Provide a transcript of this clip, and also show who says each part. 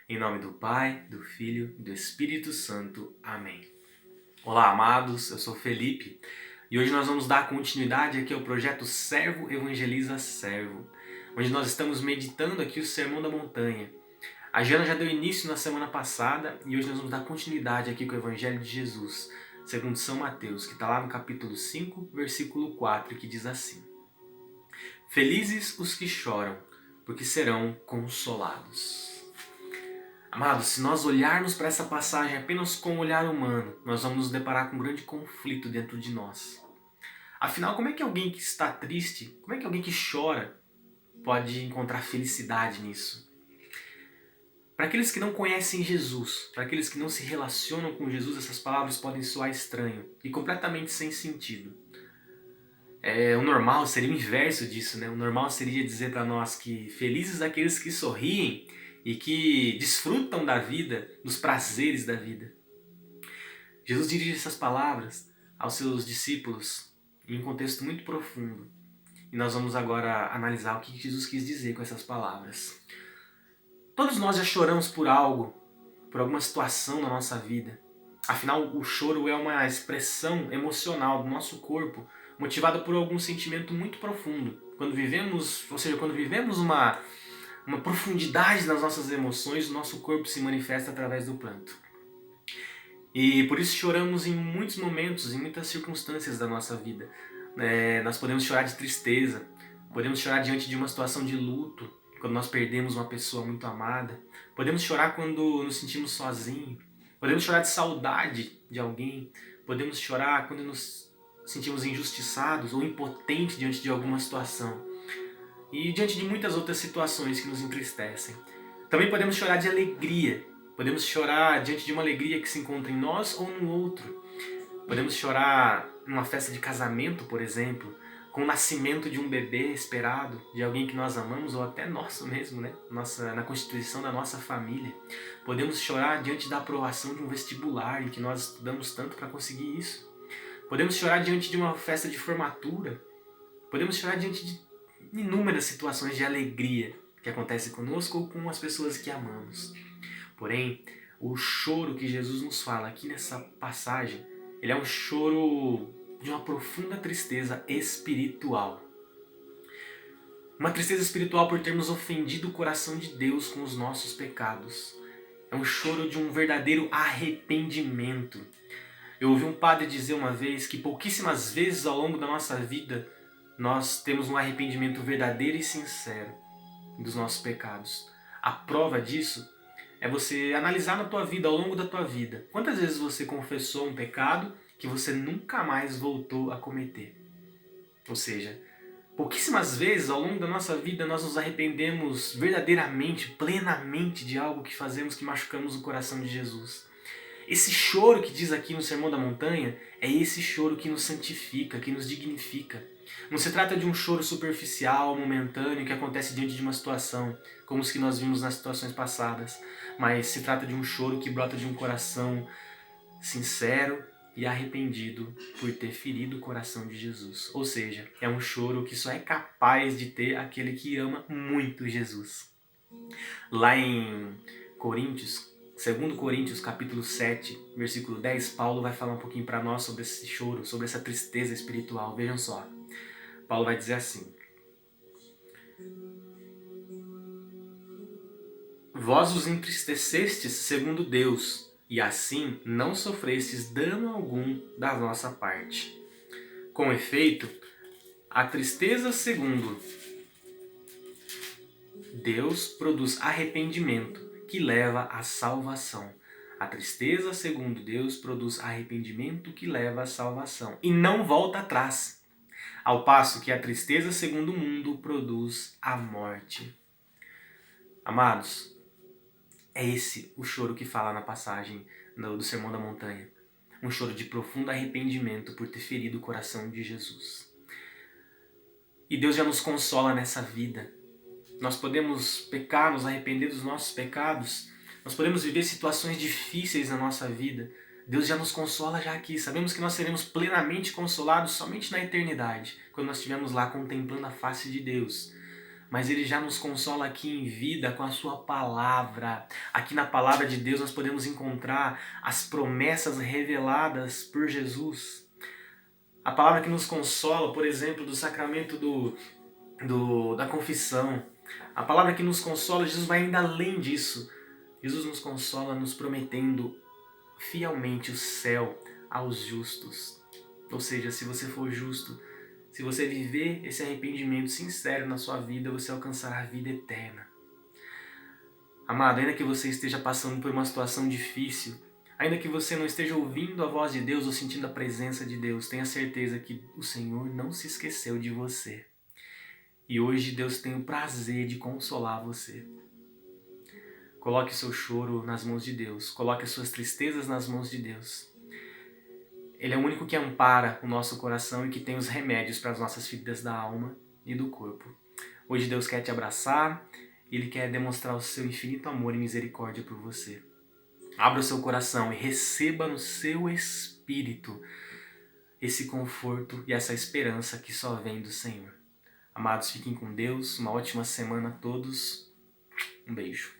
Speaker 1: Em nome do Pai, do Filho e do Espírito Santo. Amém. Olá, amados, eu sou Felipe e hoje nós vamos dar continuidade aqui ao projeto Servo Evangeliza Servo, onde nós estamos meditando aqui o Sermão da Montanha. A Jana já deu início na semana passada e hoje nós vamos dar continuidade aqui com o Evangelho de Jesus, segundo São Mateus, que está lá no capítulo 5, versículo 4, que diz assim: Felizes os que choram, porque serão consolados. Amados, se nós olharmos para essa passagem apenas com o olhar humano, nós vamos nos deparar com um grande conflito dentro de nós. Afinal, como é que alguém que está triste, como é que alguém que chora pode encontrar felicidade nisso? Para aqueles que não conhecem Jesus, para aqueles que não se relacionam com Jesus, essas palavras podem soar estranho e completamente sem sentido. O normal seria o inverso disso, né? O normal seria dizer para nós que felizes aqueles que sorriem e que desfrutam da vida, dos prazeres da vida. Jesus dirige essas palavras aos seus discípulos em um contexto muito profundo. E nós vamos agora analisar o que Jesus quis dizer com essas palavras. Todos nós já choramos por algo, por alguma situação na nossa vida. Afinal, o choro é uma expressão emocional do nosso corpo, motivada por algum sentimento muito profundo. Quando vivemos uma profundidade nas nossas emoções, o nosso corpo se manifesta através do pranto. E por isso choramos em muitos momentos, em muitas circunstâncias da nossa vida. Nós podemos chorar de tristeza, podemos chorar diante de uma situação de luto, quando nós perdemos uma pessoa muito amada. Podemos chorar quando nos sentimos sozinhos. Podemos chorar de saudade de alguém. Podemos chorar quando nos sentimos injustiçados ou impotentes diante de alguma situação. E diante de muitas outras situações que nos entristecem. Também podemos chorar de alegria. Podemos chorar diante de uma alegria que se encontra em nós ou no outro. Podemos chorar numa festa de casamento, por exemplo, com o nascimento de um bebê esperado, de alguém que nós amamos ou até nosso mesmo, né? Na constituição da nossa família. Podemos chorar diante da aprovação de um vestibular em que nós estudamos tanto para conseguir isso. Podemos chorar diante de uma festa de formatura. Podemos chorar diante de inúmeras situações de alegria que acontecem conosco ou com as pessoas que amamos. Porém, o choro que Jesus nos fala aqui nessa passagem, ele é um choro de uma profunda tristeza espiritual. Uma tristeza espiritual por termos ofendido o coração de Deus com os nossos pecados. É um choro de um verdadeiro arrependimento. Eu ouvi um padre dizer uma vez que pouquíssimas vezes ao longo da nossa vida nós temos um arrependimento verdadeiro e sincero dos nossos pecados. A prova disso é você analisar na tua vida, ao longo da tua vida, quantas vezes você confessou um pecado que você nunca mais voltou a cometer. Ou seja, pouquíssimas vezes ao longo da nossa vida nós nos arrependemos verdadeiramente, plenamente de algo que fazemos que machucamos o coração de Jesus. Esse choro que diz aqui no Sermão da Montanha é esse choro que nos santifica, que nos dignifica. Não se trata de um choro superficial, momentâneo, que acontece diante de uma situação, como os que nós vimos nas situações passadas, mas se trata de um choro que brota de um coração sincero e arrependido por ter ferido o coração de Jesus. Ou seja, é um choro que só é capaz de ter aquele que ama muito Jesus. Lá em Coríntios, 2 Coríntios capítulo 7, versículo 10, Paulo vai falar um pouquinho para nós sobre esse choro, sobre essa tristeza espiritual. Vejam só, Paulo vai dizer assim: Vós os entristecestes segundo Deus, e assim não sofrestes dano algum da nossa parte. Com efeito, a tristeza segundo Deus produz arrependimento, que leva à salvação. A tristeza segundo Deus produz arrependimento que leva à salvação. E não volta atrás. Ao passo que a tristeza segundo o mundo produz a morte. Amados, é esse o choro que fala na passagem do Sermão da Montanha. Um choro de profundo arrependimento por ter ferido o coração de Jesus. E Deus já nos consola nessa vida. Nós podemos pecar, nos arrepender dos nossos pecados. Nós podemos viver situações difíceis na nossa vida. Deus já nos consola já aqui. Sabemos que nós seremos plenamente consolados somente na eternidade, quando nós estivermos lá contemplando a face de Deus. mas Ele já nos consola aqui em vida com a sua palavra. Aqui na palavra de Deus nós podemos encontrar as promessas reveladas por Jesus. A palavra que nos consola, por exemplo, do sacramento da confissão. A palavra que nos consola, Jesus vai ainda além disso. Jesus nos consola nos prometendo fielmente o céu aos justos. Ou seja, se você for justo, se você viver esse arrependimento sincero na sua vida, você alcançará a vida eterna. Amado, ainda que você esteja passando por uma situação difícil, ainda que você não esteja ouvindo a voz de Deus ou sentindo a presença de Deus, tenha certeza que o Senhor não se esqueceu de você. E hoje Deus tem o prazer de consolar você. Coloque o seu choro nas mãos de Deus. Coloque as suas tristezas nas mãos de Deus. Ele é o único que ampara o nosso coração e que tem os remédios para as nossas feridas da alma e do corpo. Hoje Deus quer te abraçar. Ele quer demonstrar o seu infinito amor e misericórdia por você. Abra o seu coração e receba no seu espírito esse conforto e essa esperança que só vem do Senhor. Amados, fiquem com Deus. Uma ótima semana a todos. Um beijo.